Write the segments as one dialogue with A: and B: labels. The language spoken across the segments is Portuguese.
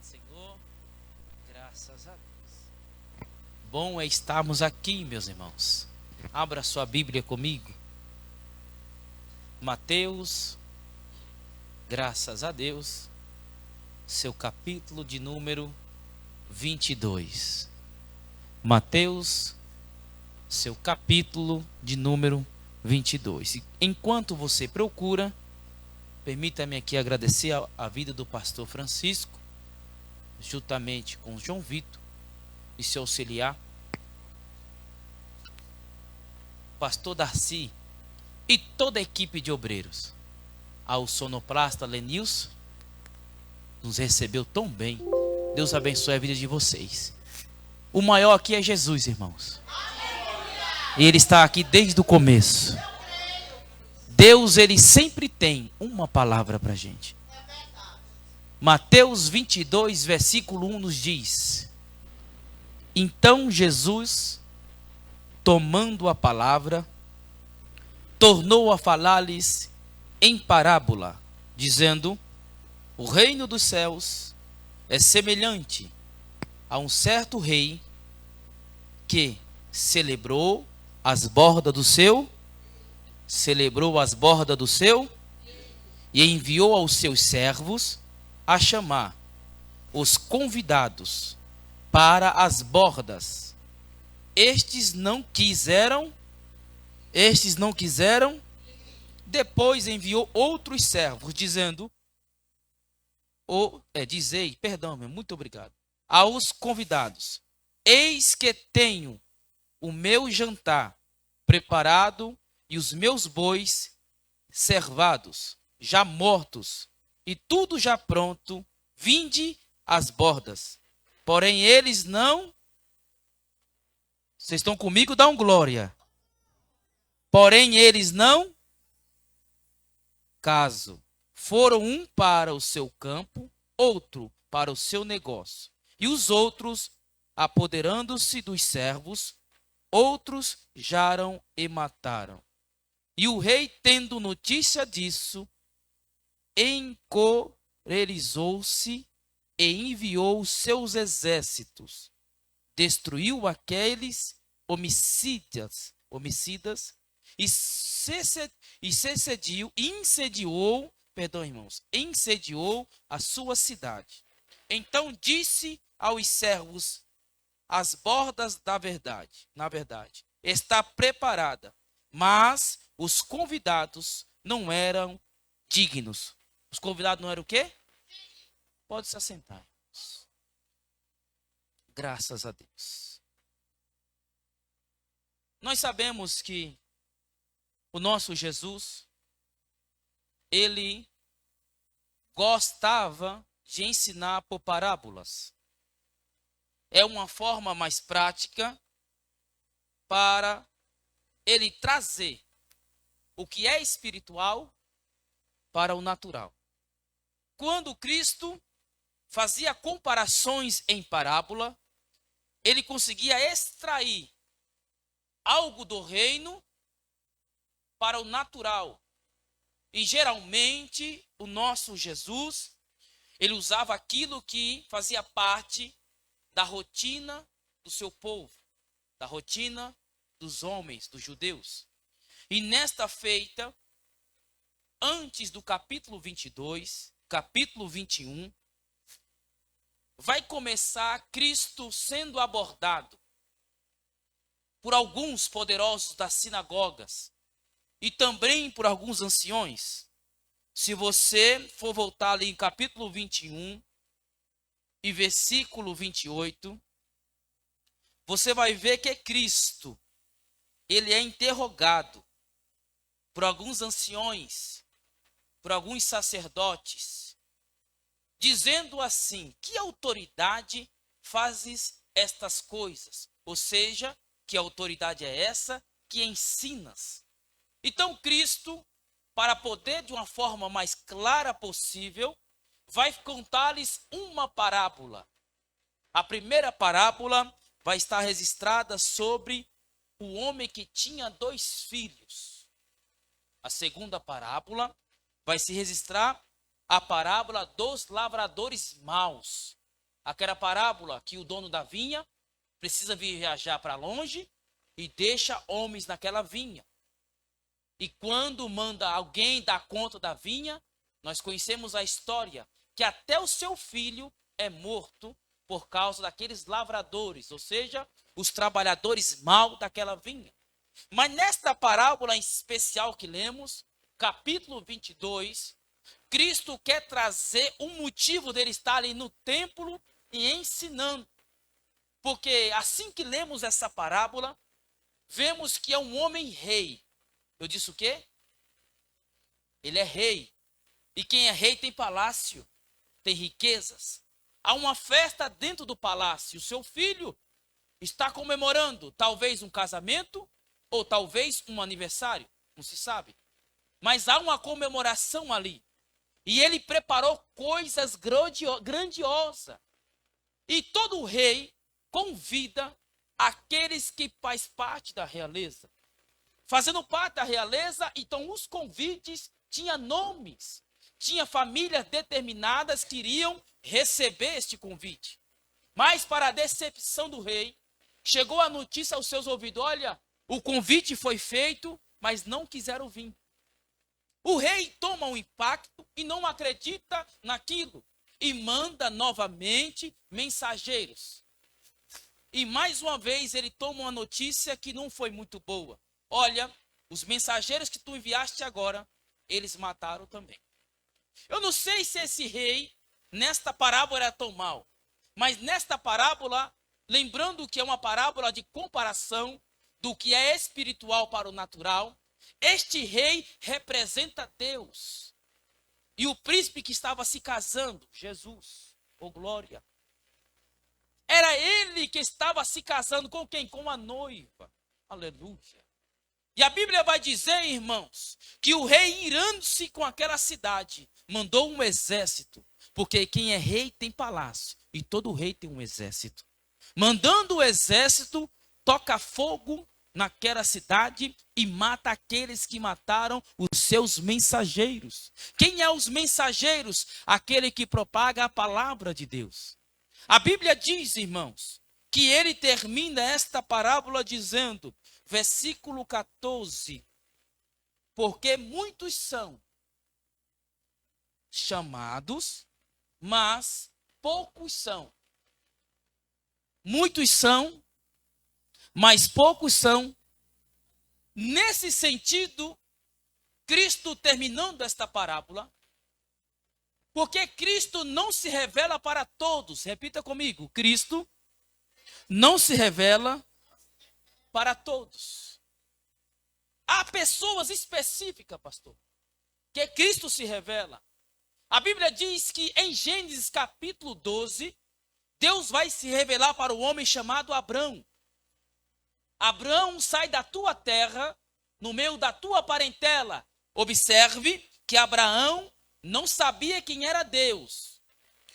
A: Obrigado, Senhor. Graças a Deus. Bom é estarmos aqui, meus irmãos. Abra sua Bíblia comigo. Mateus, graças a Deus, seu capítulo de número 22. Mateus, seu capítulo de número 22. Enquanto você procura, permita-me aqui agradecer a vida do pastor Francisco, juntamente com João Vitor e seu auxiliar, pastor Darcy e toda a equipe de obreiros. Ao sonoplasta Lenilson, nos recebeu tão bem. Deus abençoe a vida de vocês. O maior aqui é Jesus, irmãos. E Ele está aqui desde o começo. Deus, Ele sempre tem uma palavra para a gente. Mateus 22, versículo 1 nos diz: Então Jesus, tomando a palavra, tornou a falar-lhes em parábola, dizendo: O reino dos céus é semelhante a um certo rei que celebrou as bordas do seu e enviou aos seus servos a chamar os convidados para as bordas. Estes não quiseram. Depois enviou outros servos, dizendo: muito obrigado. Aos convidados: Eis que tenho o meu jantar preparado e os meus bois servados, já mortos, e tudo já pronto, vinde às bordas. Porém eles não. Vocês estão comigo? Dá um glória. Porém eles não. Caso foram um para o seu campo, outro para o seu negócio. E os outros, apoderando-se dos servos, outros jaram e mataram. E o rei, tendo notícia disso, encolerizou-se e enviou seus exércitos. Destruiu aqueles homicidas e incendiou a sua cidade. Então disse aos servos: As bordas na verdade, está preparada, mas os convidados não eram dignos. Os convidados não eram o quê? Pode se assentar. Graças a Deus. Nós sabemos que o nosso Jesus, Ele gostava de ensinar por parábolas. É uma forma mais prática para Ele trazer o que é espiritual para o natural. Quando Cristo fazia comparações em parábola, Ele conseguia extrair algo do reino para o natural. E geralmente o nosso Jesus, Ele usava aquilo que fazia parte da rotina do seu povo, da rotina dos homens, dos judeus. E nesta feita, antes do capítulo 22, capítulo 21, vai começar Cristo sendo abordado por alguns poderosos das sinagogas e também por alguns anciões. Se você for voltar ali em capítulo 21 e versículo 28, você vai ver que Cristo, Ele é interrogado por alguns anciões, por alguns sacerdotes, dizendo assim: Que autoridade fazes estas coisas? Ou seja, que autoridade é essa que ensinas? Então Cristo, para poder de uma forma mais clara possível, vai contar-lhes uma parábola. A primeira parábola vai estar registrada sobre o homem que tinha 2 filhos. A segunda parábola vai se registrar a parábola dos lavradores maus. Aquela parábola que o dono da vinha precisa viajar para longe e deixa homens naquela vinha. E quando manda alguém dar conta da vinha, nós conhecemos a história, que até o seu filho é morto por causa daqueles lavradores, ou seja, os trabalhadores mal daquela vinha. Mas nesta parábola em especial que lemos, capítulo 22, Cristo quer trazer um motivo dele estar ali no templo e ensinando. Porque assim que lemos essa parábola, vemos que é um homem rei. Eu disse o quê? Ele é rei. E quem é rei tem palácio, tem riquezas. Há uma festa dentro do palácio. O seu filho está comemorando talvez um casamento ou talvez um aniversário, não se sabe. Mas há uma comemoração ali. E ele preparou coisas grandiosas. E todo rei convida aqueles que faz parte da realeza. Fazendo parte da realeza, então os convites tinham nomes. Tinha famílias determinadas que iriam receber este convite. Mas para a decepção do rei, chegou a notícia aos seus ouvidos: olha, o convite foi feito, mas não quiseram vir. O rei toma um impacto e não acredita naquilo. E manda novamente mensageiros. E mais uma vez ele toma uma notícia que não foi muito boa. Olha, os mensageiros que tu enviaste agora, eles mataram também. Eu não sei se esse rei, nesta parábola era tão mau. Mas nesta parábola, lembrando que é uma parábola de comparação do que é espiritual para o natural, este rei representa Deus. E o príncipe que estava se casando, Jesus, oh glória. Era ele que estava se casando com quem? Com a noiva. Aleluia. E a Bíblia vai dizer, irmãos, que o rei, irando-se com aquela cidade, mandou um exército. Porque quem é rei tem palácio. E todo rei tem um exército. Mandando o exército, toca fogo naquela cidade e mata aqueles que mataram os seus mensageiros. Quem é os mensageiros? Aquele que propaga a palavra de Deus. A Bíblia diz, irmãos, que ele termina esta parábola dizendo, versículo 14, porque muitos são chamados, mas poucos são. Muitos são, mas poucos são. Nesse sentido, Cristo terminando esta parábola, porque Cristo não se revela para todos. Repita comigo, Cristo não se revela para todos. Há pessoas específicas, pastor, que Cristo se revela. A Bíblia diz que em Gênesis capítulo 12, Deus vai se revelar para o homem chamado Abrão. Abrão, sai da tua terra, no meio da tua parentela. Observe que Abraão não sabia quem era Deus.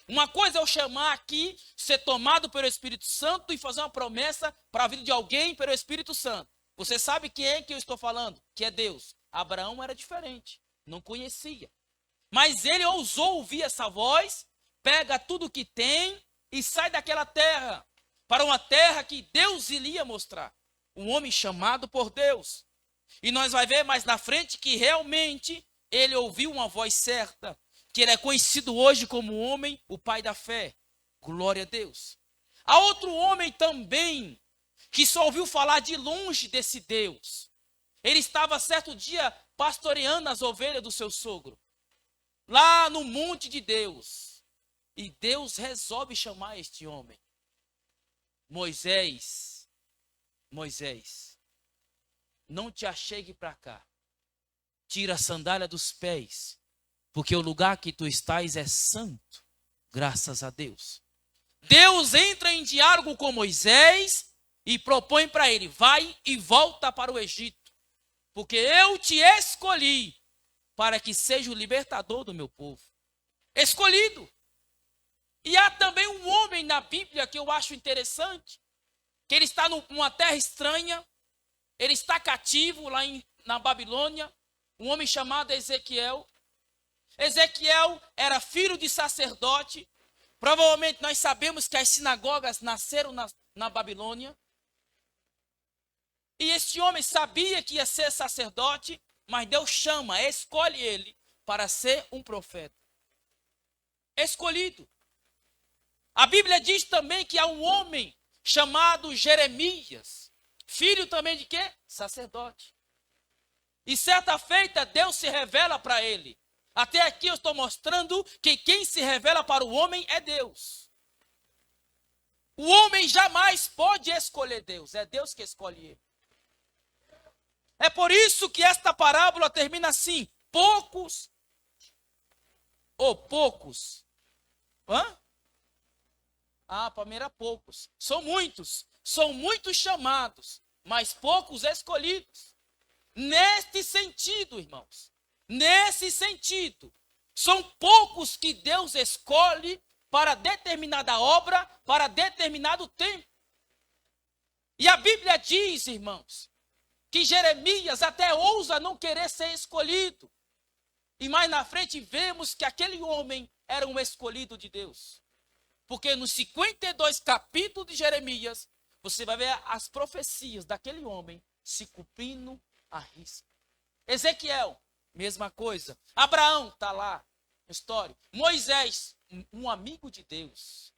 A: Uma coisa é eu chamar aqui, ser tomado pelo Espírito Santo e fazer uma promessa para a vida de alguém pelo Espírito Santo. Você sabe quem é que eu estou falando? Que é Deus. Abraão era diferente, não conhecia. Mas ele ousou ouvir essa voz, pega tudo que tem e sai daquela terra para uma terra que Deus iria mostrar. Um homem chamado por Deus. E nós vamos ver mais na frente que realmente ele ouviu uma voz certa, que ele é conhecido hoje como homem, o pai da fé. Glória a Deus. Há outro homem também, que só ouviu falar de longe desse Deus. Ele estava certo dia pastoreando as ovelhas do seu sogro, lá no monte de Deus. E Deus resolve chamar este homem. Moisés, não te achegue para cá. Tira a sandália dos pés, porque o lugar que tu estás é santo, graças a Deus. Deus entra em diálogo com Moisés e propõe para ele, vai e volta para o Egito, porque eu te escolhi para que seja o libertador do meu povo. Escolhido. E há também um homem na Bíblia que eu acho interessante, que ele está numa terra estranha, ele está cativo lá na Babilônia, um homem chamado Ezequiel. Ezequiel era filho de sacerdote, Provavelmente nós sabemos que as sinagogas nasceram na Babilônia. E este homem sabia que ia ser sacerdote, mas Deus chama, escolhe ele para ser um profeta. Escolhido. A Bíblia diz também que há um homem chamado Jeremias, filho também de quê? Sacerdote. E certa feita Deus se revela para ele. Até aqui eu estou mostrando que quem se revela para o homem é Deus. O homem jamais pode escolher Deus, é Deus que escolhe ele. É por isso que esta parábola termina assim: poucos. Hã? Para mim era poucos. São muitos chamados, mas poucos escolhidos. Neste sentido, irmãos, nesse sentido, são poucos que Deus escolhe para determinada obra, para determinado tempo. E a Bíblia diz, irmãos, que Jeremias até ousa não querer ser escolhido. E mais na frente vemos que aquele homem era um escolhido de Deus. Porque nos 52 capítulos de Jeremias, você vai ver as profecias daquele homem se cumprindo à risca. Ezequiel, mesma coisa. Abraão, está lá, história. Moisés, um amigo de Deus.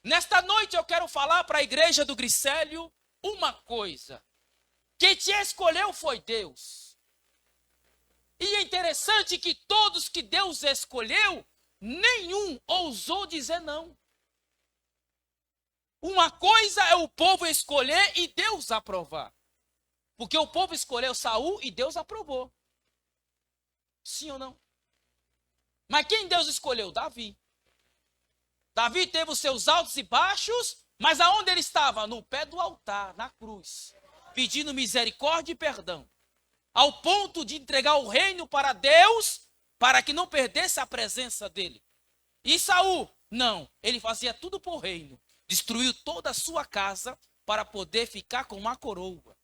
A: Nesta noite eu quero falar para a igreja do Gricélio uma coisa. Quem te escolheu foi Deus. E é interessante que todos que Deus escolheu, nenhum ousou dizer não. Uma coisa é o povo escolher e Deus aprovar. Porque o povo escolheu Saul e Deus aprovou. Sim ou não? Mas quem Deus escolheu? Davi. Davi teve os seus altos e baixos, mas aonde ele estava? No pé do altar, na cruz, pedindo misericórdia e perdão, ao ponto de entregar o reino para Deus, para que não perdesse a presença dele. E Saul, não, ele fazia tudo por reino, destruiu toda a sua casa para poder ficar com uma coroa.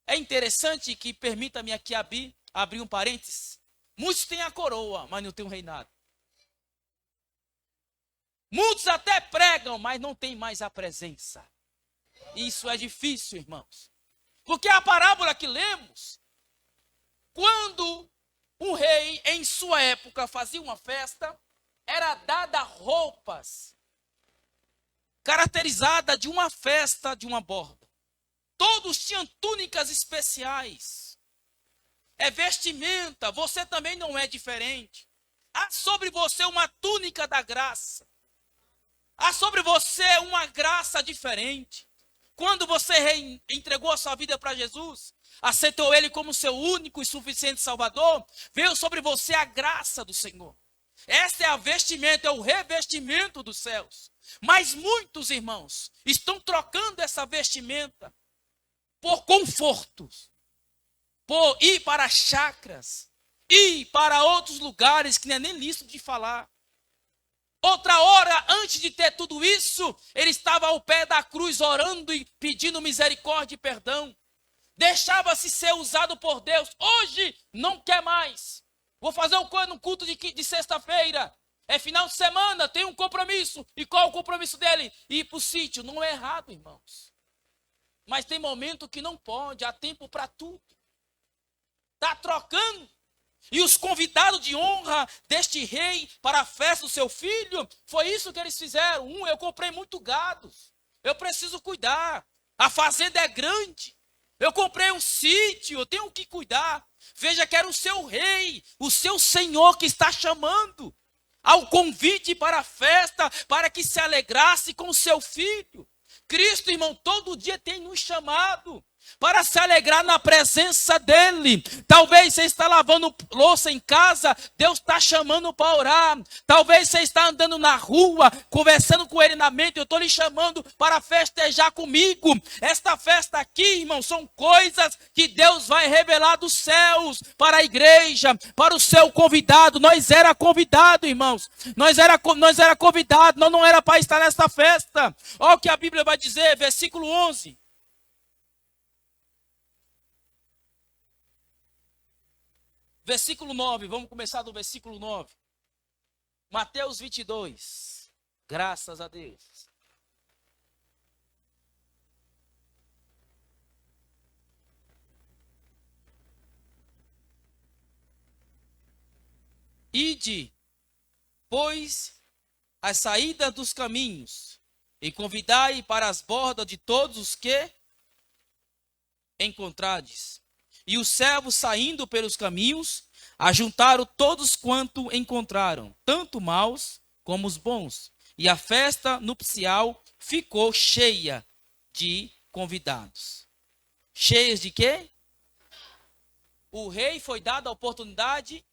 A: É interessante que, permita-me aqui abrir um parênteses, muitos têm a coroa, mas não têm o reinado. Muitos até pregam, mas não têm mais a presença. Isso é difícil, irmãos. Porque a parábola que lemos, quando um rei, em sua época, fazia uma festa, era dada roupas caracterizadas de uma festa, de uma borda. Todos tinham túnicas especiais. É vestimenta, você também não é diferente. Há sobre você uma túnica da graça. Há sobre você uma graça diferente. Quando você entregou a sua vida para Jesus, aceitou Ele como seu único e suficiente Salvador, veio sobre você a graça do Senhor. Esta é a vestimenta, é o revestimento dos céus. Mas muitos irmãos estão trocando essa vestimenta por confortos, por ir para chacras, ir para outros lugares que não é nem lícito de falar. Outra hora, antes de ter tudo isso, ele estava ao pé da cruz orando e pedindo misericórdia e perdão. Deixava-se ser usado por Deus. Hoje não quer mais. Vou fazer um culto de sexta-feira. É final de semana, tem um compromisso. E qual o compromisso dele? Ir para o sítio. Não é errado, irmãos. Mas tem momento que não pode, há tempo para tudo. Está trocando. E os convidados de honra deste rei para a festa do seu filho, foi isso que eles fizeram. Eu comprei muito gado, eu preciso cuidar. A fazenda é grande, eu comprei um sítio, eu tenho que cuidar. Veja que era o seu rei, o seu senhor que está chamando ao convite para a festa, para que se alegrasse com o seu filho. Cristo, irmão, todo dia tem nos chamado para se alegrar na presença dele. Talvez você está lavando louça em casa, Deus está chamando para orar. Talvez você está andando na rua, conversando com ele na mente, eu estou lhe chamando para festejar comigo. Esta festa aqui, irmão, são coisas que Deus vai revelar dos céus para a igreja, para o seu convidado. Nós era convidado, irmãos. Nós era convidado, nós não era para estar nesta festa. Olha o que a Bíblia vai dizer, versículo 11. Versículo 9, vamos começar do versículo 9. Mateus 22. Graças a Deus. Ide, pois, a saída dos caminhos, e convidai para as bordas de todos os que encontrades. E os servos, saindo pelos caminhos, ajuntaram todos quanto encontraram, tanto maus como os bons. E a festa nupcial ficou cheia de convidados. Cheias de quê? O rei foi dado a oportunidade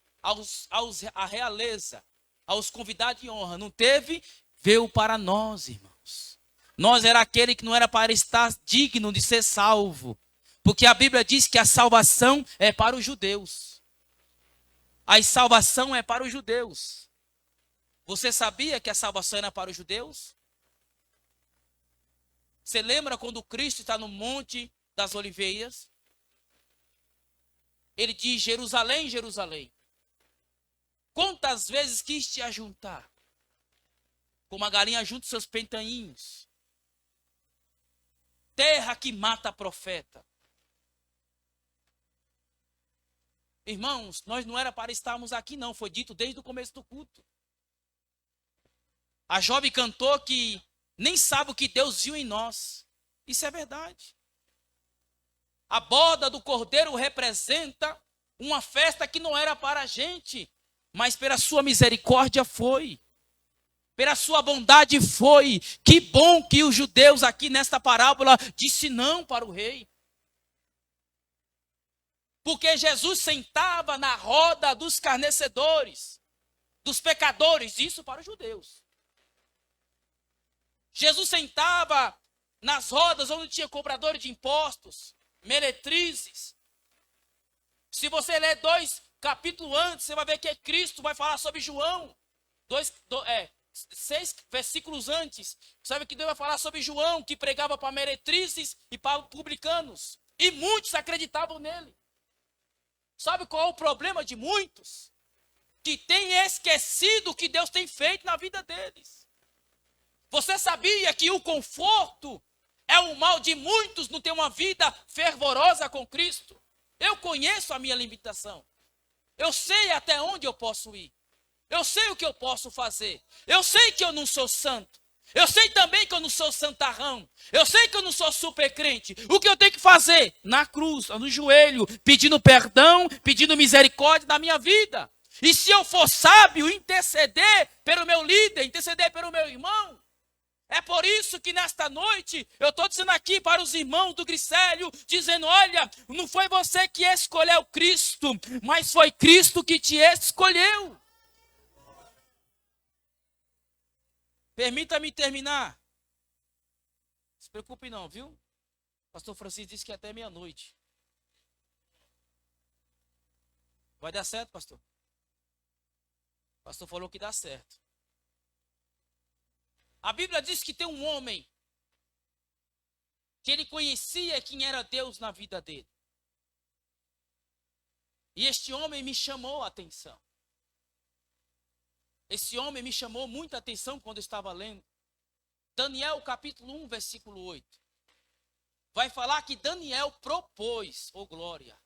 A: à realeza, aos convidados de honra. Não teve? Veio para nós, irmãos. Nós era aquele que não era para estar digno de ser salvo. Porque a Bíblia diz que a salvação é para os judeus. A salvação é para os judeus. Você sabia que a salvação era para os judeus? Você lembra quando Cristo está no Monte das Oliveiras? Ele diz: Jerusalém, Jerusalém, quantas vezes quis te ajuntar, como a galinha junta seus pentainhos, terra que mata profeta. Irmãos, nós não era para estarmos aqui não, foi dito desde o começo do culto. A jovem cantou que nem sabe o que Deus viu em nós. Isso é verdade. A boda do cordeiro representa uma festa que não era para a gente, mas pela sua misericórdia foi. Pela sua bondade foi. Que bom que os judeus aqui nesta parábola disse não para o rei. Porque Jesus sentava na roda dos escarnecedores, dos pecadores, isso para os judeus. Jesus sentava nas rodas onde tinha cobradores de impostos, meretrizes. Se você ler 2 capítulos antes, você vai ver que Cristo vai falar sobre João. 6 versículos antes, sabe que Deus vai falar sobre João, que pregava para meretrizes e para publicanos. E muitos acreditavam nele. Sabe qual é o problema de muitos? Que têm esquecido o que Deus tem feito na vida deles. Você sabia que o conforto é o mal de muitos não ter uma vida fervorosa com Cristo? Eu conheço a minha limitação. Eu sei até onde eu posso ir. Eu sei o que eu posso fazer. Eu sei que eu não sou santo. Eu sei também que eu não sou santarrão. Eu sei que eu não sou super crente. O que eu tenho que fazer? Na cruz, no joelho, pedindo perdão, pedindo misericórdia da minha vida. E se eu for sábio, interceder pelo meu líder, interceder pelo meu irmão. É por isso que nesta noite eu estou dizendo aqui para os irmãos do Gricélio, dizendo: olha, não foi você que escolheu Cristo, mas foi Cristo que te escolheu. Permita-me terminar. Não se preocupe não, viu? Pastor Francisco disse que é até meia-noite. Vai dar certo, pastor? O pastor falou que dá certo. A Bíblia diz que tem um homem que ele conhecia quem era Deus na vida dele. E este homem me chamou a atenção. Esse homem me chamou muita atenção quando eu estava lendo. Daniel capítulo 1, versículo 8. Vai falar que Daniel propôs, oh glória,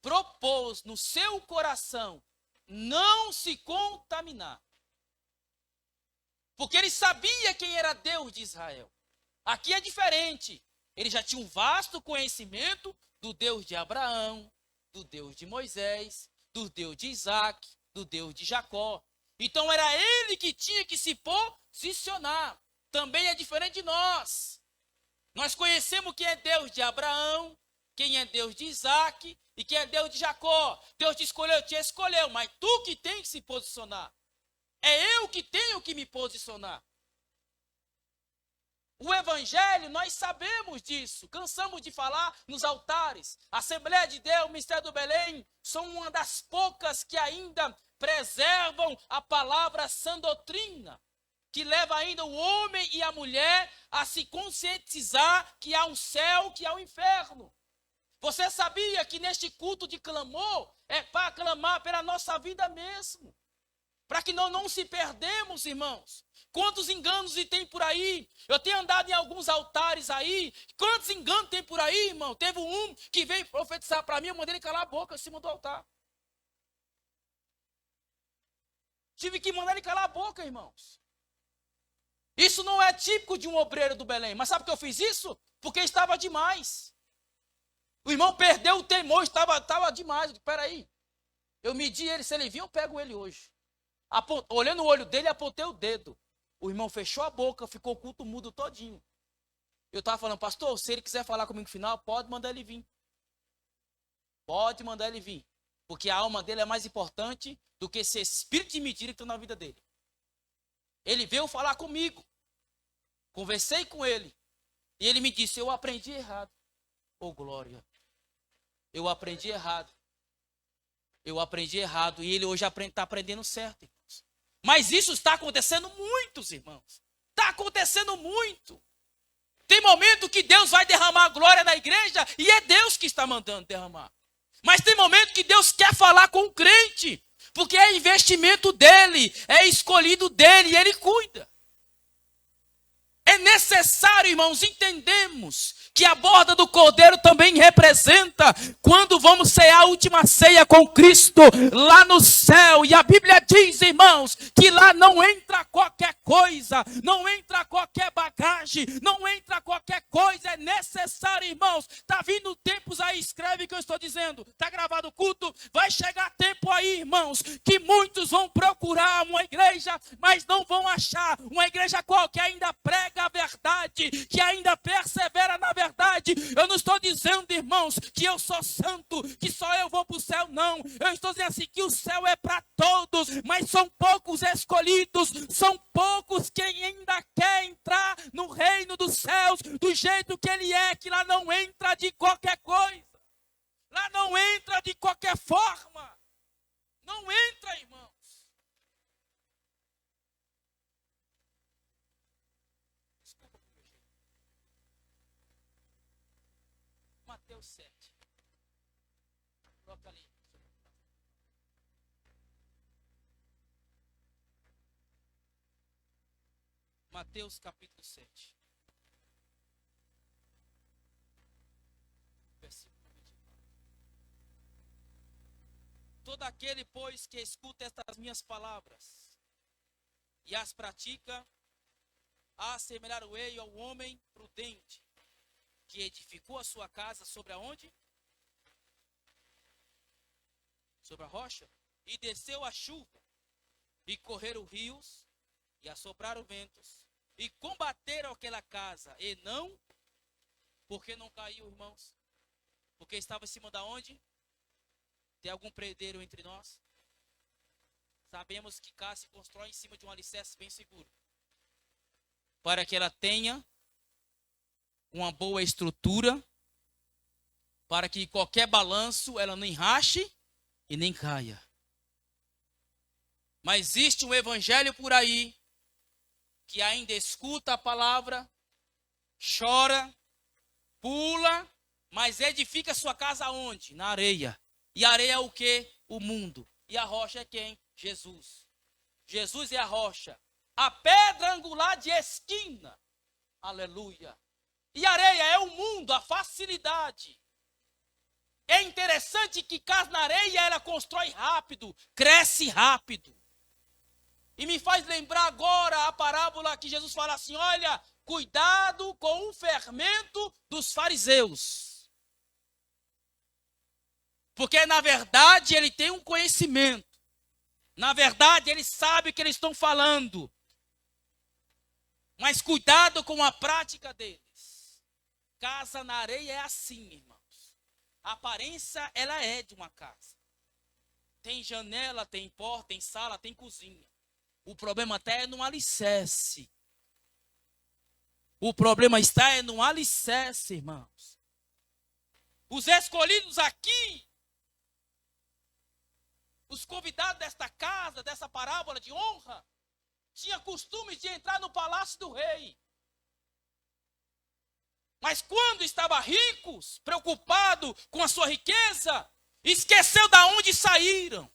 A: propôs no seu coração não se contaminar. Porque ele sabia quem era Deus de Israel. Aqui é diferente. Ele já tinha um vasto conhecimento do Deus de Abraão, do Deus de Moisés, do Deus de Isaac, do Deus de Jacó. Então era ele que tinha que se posicionar. Também é diferente de nós. Nós conhecemos quem é Deus de Abraão, quem é Deus de Isaac e quem é Deus de Jacó. Deus te escolheu, mas tu que tem que se posicionar. É eu que tenho que me posicionar. O Evangelho, nós sabemos disso. Cansamos de falar nos altares. A Assembleia de Deus, o Ministério do Belém, são uma das poucas que ainda preservam a palavra sã doutrina, que leva ainda o homem e a mulher a se conscientizar que há um céu, que há um inferno. Você sabia que neste culto de clamor é para clamar pela nossa vida mesmo? para que nós não se perdemos, irmãos. Quantos enganos tem por aí? Eu tenho andado em alguns altares aí. Quantos enganos tem por aí, irmão? Teve um que veio profetizar para mim, eu mandei ele calar a boca em cima do altar. Tive que mandar ele calar a boca, irmãos. Isso não é típico de um obreiro do Belém. Mas sabe por que eu fiz isso? Porque estava demais. O irmão perdeu o temor, estava demais. Espera aí. Eu medi ele, se ele vir, eu pego ele hoje. Olhando o olho dele, apontei o dedo. O irmão fechou a boca, ficou o culto mudo todinho. Eu estava falando, pastor, se ele quiser falar comigo no final, pode mandar ele vir. Pode mandar ele vir. Porque a alma dele é mais importante do que esse espírito de mentira que está na vida dele. Ele veio falar comigo. Conversei com ele. E ele me disse, eu aprendi errado. Oh, glória. Eu aprendi errado. Eu aprendi errado. E ele hoje está aprendendo certo, irmãos. Mas isso está acontecendo muitos, irmãos. Está acontecendo muito. Tem momento que Deus vai derramar glória na igreja e é Deus que está mandando derramar. Mas tem momento que Deus quer falar com o crente. Porque é investimento dele, é escolhido dele e ele cuida. É necessário, irmãos, entendemos que a borda do cordeiro também representa quando vamos cear a última ceia com Cristo lá no céu. E a Bíblia diz, irmãos, que lá não entra qualquer coisa, não entra qualquer bagagem, não entra qualquer coisa. É necessário, irmãos. Está vindo tempos aí, escreve o que eu estou dizendo. Está gravado o culto. Vai chegar tempo aí, irmãos, que muitos vão procurar uma igreja, mas não vão achar. Uma igreja qual que ainda prega a verdade, que ainda persevera na verdade. Eu não estou dizendo, irmãos, que eu sou santo, que só eu vou para o céu, não. Eu estou dizendo assim, que o céu é para todos, mas são poucos escolhidos, são poucos quem ainda quer entrar no reino dos céus, do jeito que ele é, que lá não entra de qualquer coisa. Lá não entra de qualquer forma. Não entra, irmãos. Mateus 7. Coloca ali. Mateus capítulo 7. Versículo 24. Todo aquele, pois, que escuta estas minhas palavras e as pratica, assemelhar-o-ei ao homem prudente, que edificou a sua casa sobre aonde? Sobre a rocha. E desceu a chuva, e correram rios, e assopraram ventos, e combateram aquela casa, e não, porque não caiu, irmãos? Porque estava em cima da onde? Tem algum predeiro entre nós? Sabemos que casa se constrói em cima de um alicerce bem seguro. Para que ela tenha uma boa estrutura, para que qualquer balanço ela nem rache e nem caia. Mas existe um evangelho por aí que ainda escuta a palavra, chora, pula, mas edifica sua casa onde? Na areia. E a areia é o quê? O mundo. E a rocha é quem? Jesus. Jesus é a rocha. A pedra angular de esquina. Aleluia. E a areia é o mundo, a facilidade. É interessante que casa na areia ela constrói rápido, cresce rápido. E me faz lembrar agora a parábola que Jesus fala assim, olha, cuidado com o fermento dos fariseus. Porque na verdade ele tem um conhecimento. Na verdade ele sabe o que eles estão falando. Mas cuidado com a prática deles. Casa na areia é assim, irmãos. A aparência, ela é de uma casa. Tem janela, tem porta, tem sala, tem cozinha. O problema até é no alicerce. O problema está é no alicerce, irmãos. Os escolhidos aqui, os convidados desta casa, dessa parábola de honra, tinham costume de entrar no palácio do rei. Mas quando estava ricos, preocupado com a sua riqueza, esqueceu de onde saíram.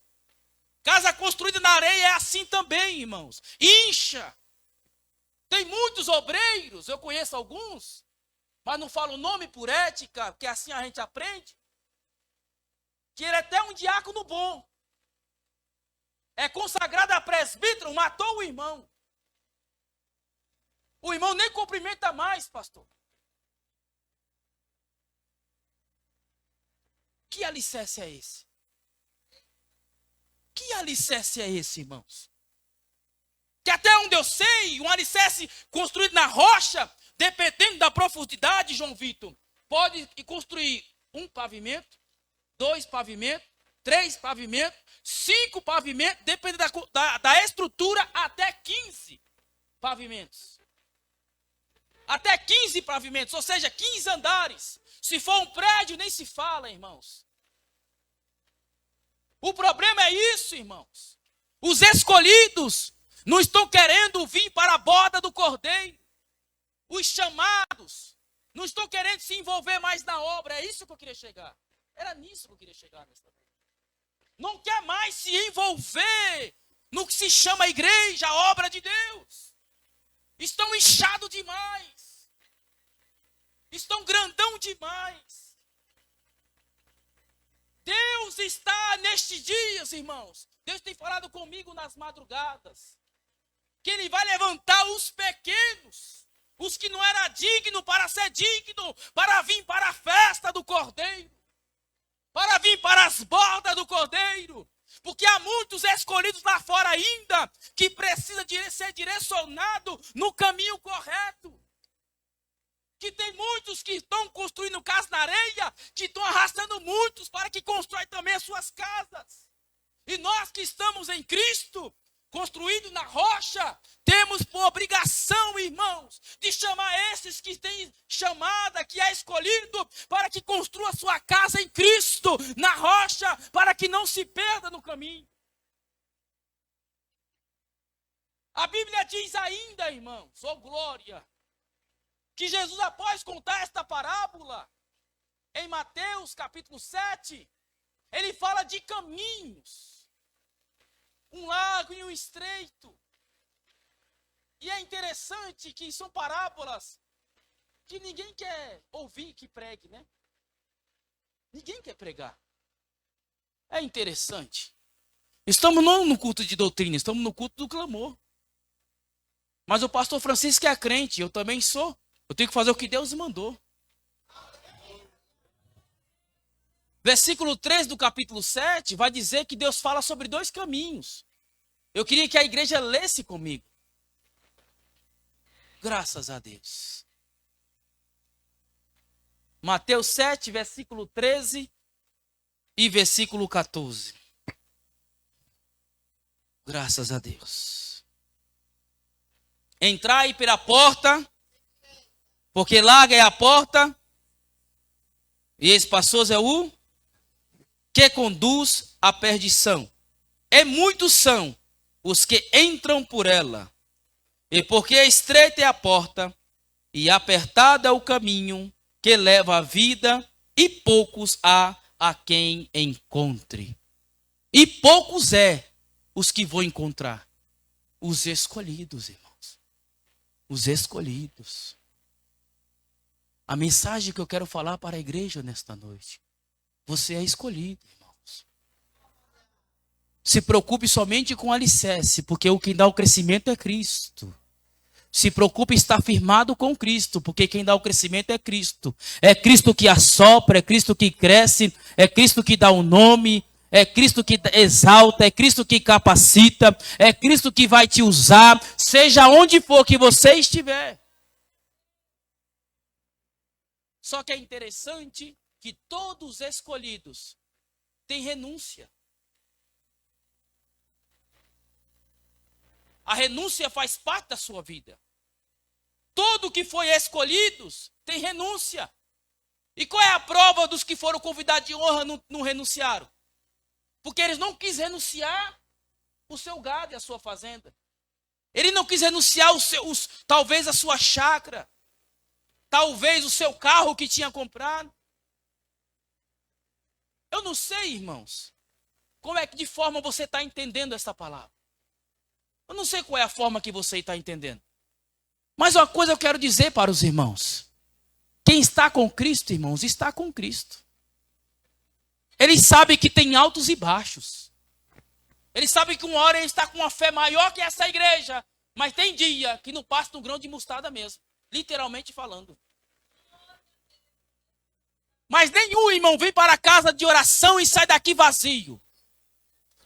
A: Casa construída na areia é assim também, irmãos. Incha. Tem muitos obreiros, eu conheço alguns, mas não falo o nome por ética, porque assim a gente aprende. Que ele é até um diácono bom. É consagrado a presbítero, matou o irmão. O irmão nem cumprimenta mais, pastor. Que alicerce é esse? Que alicerce é esse, irmãos? Que até onde eu sei, um alicerce construído na rocha, dependendo da profundidade, João Vitor, pode construir um pavimento, 2 pavimentos, 3 pavimentos, 5 pavimentos, dependendo da estrutura, até 15 pavimentos. Até 15 pavimentos, ou seja, 15 andares. Se for um prédio, nem se fala, irmãos. O problema é isso, irmãos. Os escolhidos não estão querendo vir para a borda do cordeiro. Os chamados não estão querendo se envolver mais na obra. É isso que eu queria chegar. Era nisso que eu queria chegar nessa vez. Não quer mais se envolver no que se chama igreja, a obra de Deus. Estão inchados demais. Estão grandão demais. Deus está nestes dias, irmãos. Deus tem falado comigo nas madrugadas. Que Ele vai levantar os pequenos. Os que não eram dignos para ser dignos. Para vir para a festa do Cordeiro. Para vir para as bordas do Cordeiro. Porque há muitos escolhidos lá fora ainda que precisam ser direcionados no caminho correto. Que tem muitos que estão construindo casa na areia, que estão arrastando muitos para que constroem também as suas casas. E nós que estamos em Cristo, construídos na rocha, temos por obrigação, irmãos, de chamar esses que têm chamada, que é escolhido, para que construa sua casa em Cristo, na rocha, para que não se perda no caminho. A Bíblia diz ainda, irmãos, oh glória, que Jesus, após contar esta parábola, em Mateus capítulo 7, ele fala de caminhos, um largo e um estreito. E é interessante que são parábolas que ninguém quer ouvir que pregue, né? Ninguém quer pregar. É interessante. Estamos não no culto de doutrina, estamos no culto do clamor. Mas o pastor Francisco é crente, eu também sou. Eu tenho que fazer o que Deus mandou. Versículo 3 do capítulo 7 vai dizer que Deus fala sobre 2 caminhos. Eu queria que a igreja lesse comigo. Graças a Deus. Mateus 7, versículo 13 e versículo 14. Graças a Deus. Entrai pela porta, porque larga é a porta, e espaçoso é o que conduz à perdição. E muitos são os que entram por ela. E porque estreita é a porta, e apertado é o caminho que leva à vida, e poucos há a quem encontre. E poucos é os que vão encontrar. Os escolhidos, irmãos. Os escolhidos. A mensagem que eu quero falar para a igreja nesta noite. Você é escolhido, irmãos. Se preocupe somente com o alicerce, porque o que dá o crescimento é Cristo. Se preocupe em estar firmado com Cristo, porque quem dá o crescimento é Cristo. É Cristo que assopra, é Cristo que cresce, é Cristo que dá o nome, é Cristo que exalta, é Cristo que capacita, é Cristo que vai te usar, seja onde for que você estiver. Só que é interessante que todos os escolhidos têm renúncia. A renúncia faz parte da sua vida. Todo que foi escolhidos tem renúncia. E qual é a prova dos que foram convidados de honra não renunciaram? Porque eles não quis renunciar o seu gado e a sua fazenda. Ele não quis renunciar talvez a sua chácara. Talvez o seu carro que tinha comprado. Eu não sei, irmãos. Como é que de forma você está entendendo essa palavra? Eu não sei qual é a forma que você está entendendo. Mas uma coisa eu quero dizer para os irmãos. Quem está com Cristo, irmãos, está com Cristo. Ele sabe que tem altos e baixos. Ele sabe que uma hora ele está com uma fé maior que essa igreja. Mas tem dia que não passa no grão de mostarda mesmo. Literalmente falando. Mas nenhum irmão vem para a casa de oração e sai daqui vazio.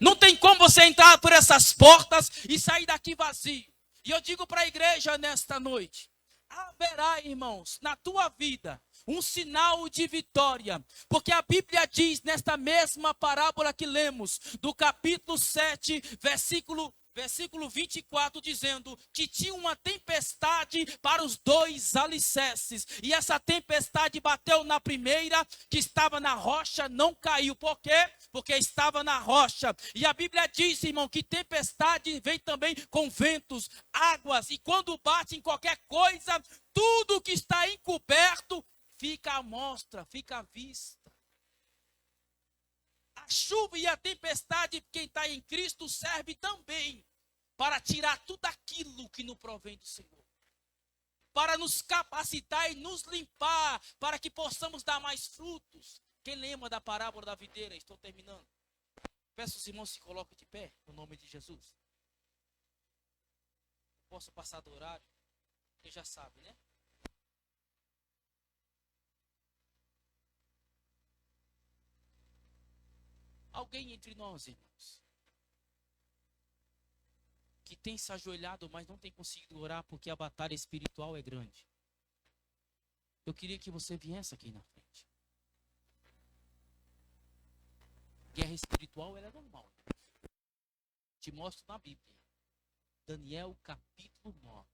A: Não tem como você entrar por essas portas e sair daqui vazio. E eu digo para a igreja nesta noite: haverá, irmãos, na tua vida um sinal de vitória. Porque a Bíblia diz nesta mesma parábola que lemos, do capítulo 7, versículo 24, dizendo que tinha uma tempestade para os dois alicerces. E essa tempestade bateu na primeira, que estava na rocha, não caiu. Por quê? Porque estava na rocha. E a Bíblia diz, irmão, que tempestade vem também com ventos, águas. E quando bate em qualquer coisa, tudo que está encoberto fica à mostra, fica à vista. A chuva e a tempestade, quem está em Cristo, serve também para tirar tudo aquilo que não provém do Senhor. Para nos capacitar e nos limpar, para que possamos dar mais frutos. Quem lembra da parábola da videira? Estou terminando. Peço os irmãos se coloquem de pé, no nome de Jesus. Posso passar do horário? Você já sabe, né? Alguém entre nós, irmãos, que tem se ajoelhado, mas não tem conseguido orar porque a batalha espiritual é grande. Eu queria que você viesse aqui na frente. Guerra espiritual, ela é normal. Te mostro na Bíblia. Daniel capítulo 9.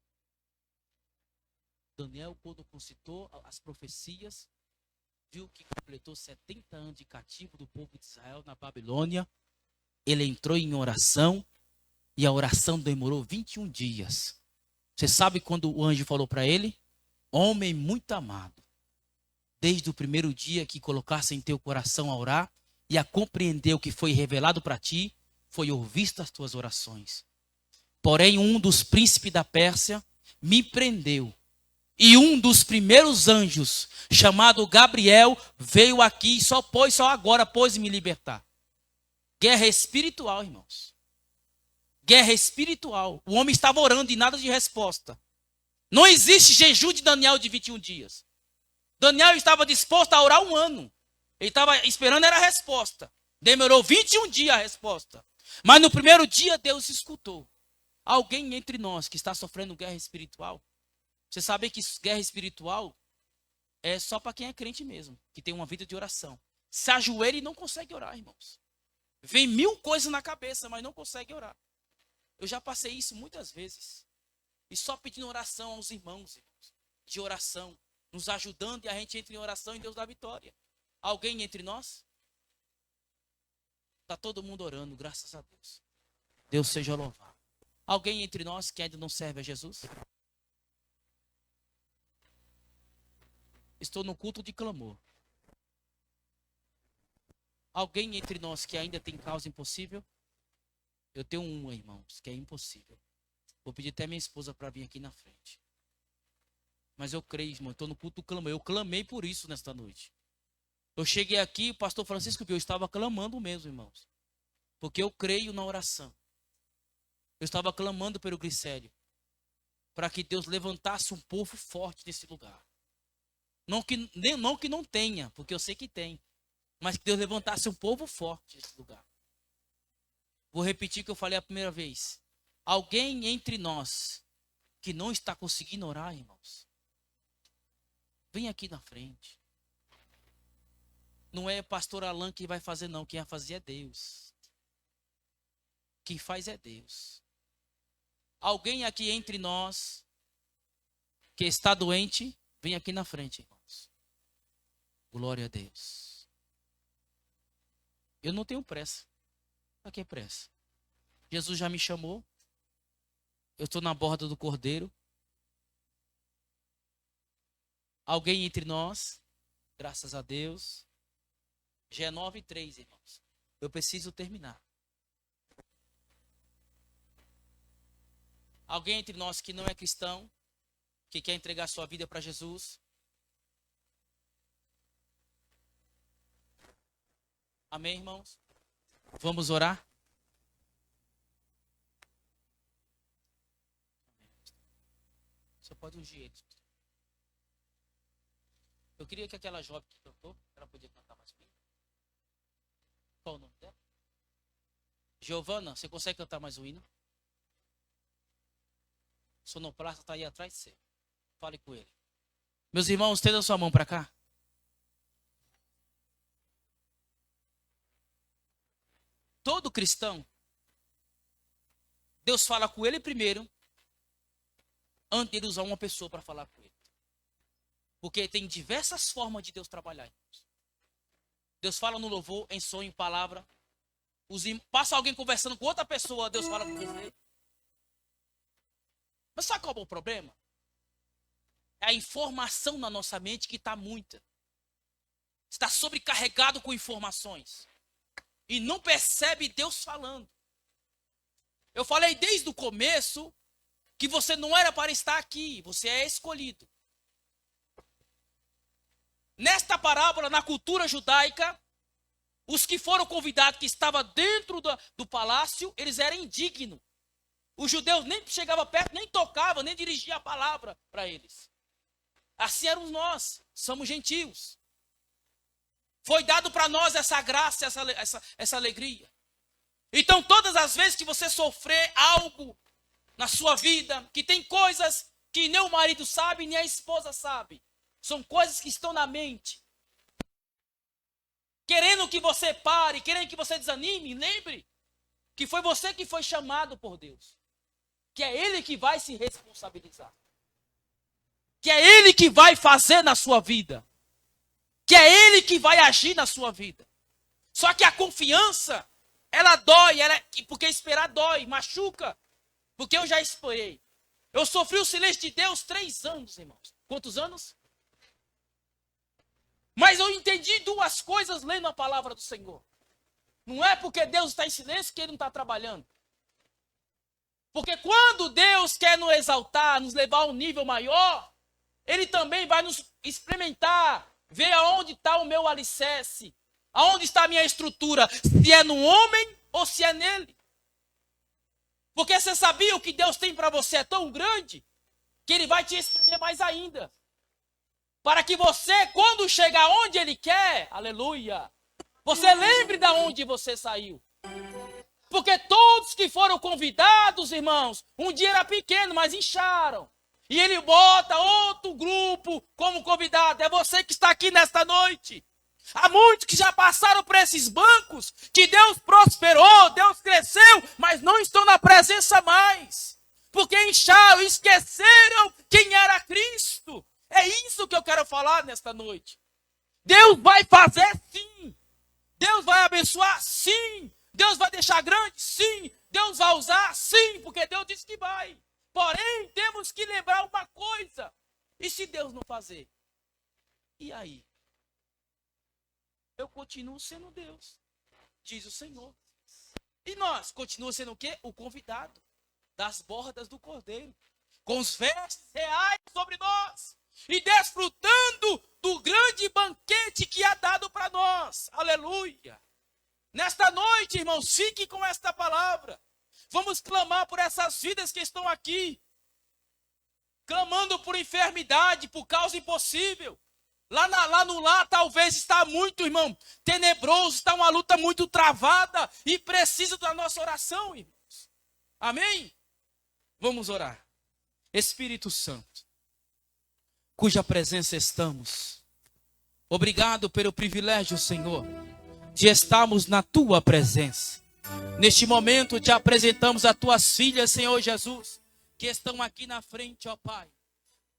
A: Daniel, quando consultou as profecias, viu que completou 70 anos de cativo do povo de Israel na Babilônia. Ele entrou em oração e a oração demorou 21 dias. Você sabe quando o anjo falou para ele? Homem muito amado, desde o primeiro dia que colocasse em teu coração a orar e a compreender o que foi revelado para ti, foi ouvir as tuas orações. Porém, um dos príncipes da Pérsia me prendeu. E um dos primeiros anjos, chamado Gabriel, veio aqui e só agora pôs me libertar. Guerra espiritual, irmãos. Guerra espiritual. O homem estava orando e nada de resposta. Não existe jejum de Daniel de 21 dias. Daniel estava disposto a orar 1 ano. Ele estava esperando era a resposta. Demorou 21 dias a resposta. Mas no primeiro dia Deus escutou. Alguém entre nós que está sofrendo guerra espiritual. Você sabe que guerra espiritual é só para quem é crente mesmo, que tem uma vida de oração. Se ajoelha e não consegue orar, irmãos. Vem 1000 coisas na cabeça, mas não consegue orar. Eu já passei isso muitas vezes. E só pedindo oração aos irmãos, de oração, nos ajudando e a gente entra em oração e Deus dá vitória. Alguém entre nós? Está todo mundo orando, graças a Deus. Deus seja louvado. Alguém entre nós que ainda não serve a Jesus? Estou no culto de clamor. Alguém entre nós que ainda tem causa impossível? Eu tenho uma, irmãos, que é impossível. Vou pedir até minha esposa para vir aqui na frente. Mas eu creio, irmão, estou no culto do clamor. Eu clamei por isso nesta noite. Eu cheguei aqui, o pastor Francisco viu, eu estava clamando mesmo, irmãos. Porque eu creio na oração. Eu estava clamando pelo Glicério. Para que Deus levantasse um povo forte nesse lugar. Não que não tenha, porque eu sei que tem. Mas que Deus levantasse um povo forte nesse lugar. Vou repetir o que eu falei a primeira vez. Alguém entre nós que não está conseguindo orar, irmãos, vem aqui na frente. Não é o pastor Alain que vai fazer, não. Quem vai fazer é Deus. Quem faz é Deus. Alguém aqui entre nós que está doente, vem aqui na frente, irmãos. Glória a Deus. Eu não tenho pressa. Para que pressa? Jesus já me chamou. Eu estou na borda do Cordeiro. Alguém entre nós, graças a Deus. Já é 9:03, irmãos. Eu preciso terminar. Alguém entre nós que não é cristão, que quer entregar sua vida para Jesus? Amém, irmãos? Vamos orar? Você pode ungir eles. Eu queria que aquela jovem que cantou, ela podia cantar mais um hino. Qual o nome dela? Giovana, você consegue cantar mais um hino? O sonoplasta está aí atrás de você. Fale com ele. Meus irmãos, estenda sua mão para cá. Todo cristão, Deus fala com ele primeiro, antes de ele usar uma pessoa para falar com ele. Porque tem diversas formas de Deus trabalhar. Deus fala no louvor, em sonho, em palavra. Passa alguém conversando com outra pessoa, Deus fala com você. Mas sabe qual é o problema? É a informação na nossa mente que está muita. Está sobrecarregado com informações. E não percebe Deus falando. Eu falei desde o começo que você não era para estar aqui. Você é escolhido. Nesta parábola, na cultura judaica, os que foram convidados, que estavam dentro do palácio, eles eram indignos. Os judeus nem chegavam perto, nem tocavam, nem dirigiam a palavra para eles. Assim éramos nós, somos gentios. Foi dado para nós essa graça, essa alegria. Então, todas as vezes que você sofrer algo na sua vida, que tem coisas que nem o marido sabe, nem a esposa sabe. São coisas que estão na mente. Querendo que você pare, querendo que você desanime, lembre que foi você que foi chamado por Deus. Que é Ele que vai se responsabilizar. Que é Ele que vai fazer na sua vida. Que é Ele que vai agir na sua vida. Só que a confiança, ela dói, porque esperar dói, machuca. Porque eu já esperei. Eu sofri o silêncio de Deus 3 anos, irmãos. Quantos anos? Mas eu entendi 2 coisas lendo a palavra do Senhor. Não é porque Deus está em silêncio que Ele não está trabalhando. Porque quando Deus quer nos exaltar, nos levar a um nível maior, Ele também vai nos experimentar, ver aonde está o meu alicerce, aonde está a minha estrutura, se é no homem ou se é nele. Porque você sabia o que Deus tem para você é tão grande, que Ele vai te exprimir mais ainda. Para que você, quando chegar onde Ele quer, aleluia, você lembre de onde você saiu. Porque todos que foram convidados, irmãos, um dia era pequeno, mas incharam. E Ele bota outro grupo como convidado. É você que está aqui nesta noite. Há muitos que já passaram por esses bancos, que Deus prosperou, Deus cresceu, mas não estão na presença mais. Porque incharam, esqueceram quem era Cristo. É isso que eu quero falar nesta noite. Deus vai fazer sim. Deus vai abençoar sim. Deus vai deixar grande sim. Deus vai usar sim, porque Deus disse que vai. Porém, temos que lembrar uma coisa. E se Deus não fazer? E aí? Eu continuo sendo Deus, diz o Senhor. E nós continuamos sendo o quê? O convidado das bordas do Cordeiro. Com os vestes reais sobre nós. E desfrutando do grande banquete que é dado para nós. Aleluia. Nesta noite, irmãos, fique com esta palavra. Vamos clamar por essas vidas que estão aqui. Clamando por enfermidade, por causa impossível. Lá no lar talvez está muito, irmão, tenebroso, está uma luta muito travada e precisa da nossa oração, irmãos. Amém? Vamos orar. Espírito Santo, cuja presença estamos. Obrigado pelo privilégio, Senhor, de estarmos na Tua presença. Neste momento te apresentamos as Tuas filhas, Senhor Jesus, que estão aqui na frente, ó Pai.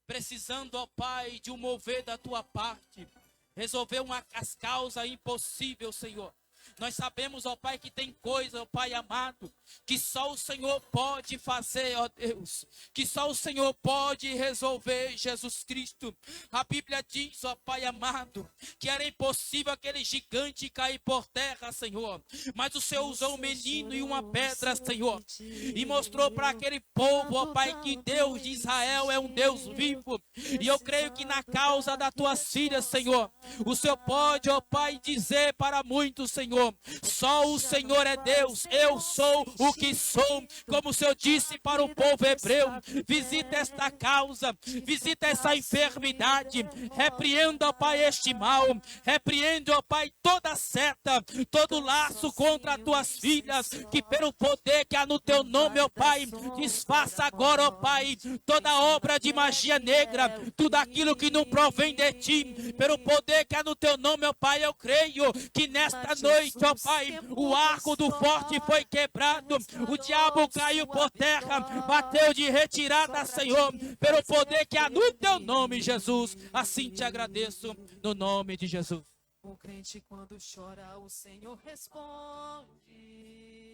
A: Precisando, ó Pai, de um mover da Tua parte. Resolver as causas impossíveis, Senhor. Nós sabemos, ó Pai, que tem coisa, ó Pai amado, que só o Senhor pode fazer, ó Deus. Que só o Senhor pode resolver, Jesus Cristo. A Bíblia diz, ó Pai amado, que era impossível aquele gigante cair por terra, Senhor. Mas o Senhor usou um menino e uma pedra, Senhor. E mostrou para aquele povo, ó Pai, que Deus de Israel é um Deus vivo. E eu creio que na causa das tuas filhas, Senhor, o Senhor pode, ó Pai, dizer para muitos, Senhor, só o Senhor é Deus, eu sou o que sou, como o Senhor disse para o povo hebreu. Visita esta causa, visita essa enfermidade, repreenda, ó Pai, este mal, repreende, ó Pai, toda seta, todo laço contra as tuas filhas, que pelo poder que há no teu nome, ó Pai, desfaça agora, ó Pai, toda obra de magia negra, tudo aquilo que não provém de ti, pelo poder que há no teu nome, ó Pai, eu creio que nesta noite, ó Pai, o arco do forte foi quebrado, o diabo caiu por terra, bateu de retirada, Senhor, pelo poder que há no teu nome, Jesus. Assim te agradeço, no nome de Jesus.
B: O crente quando chora, o Senhor responde.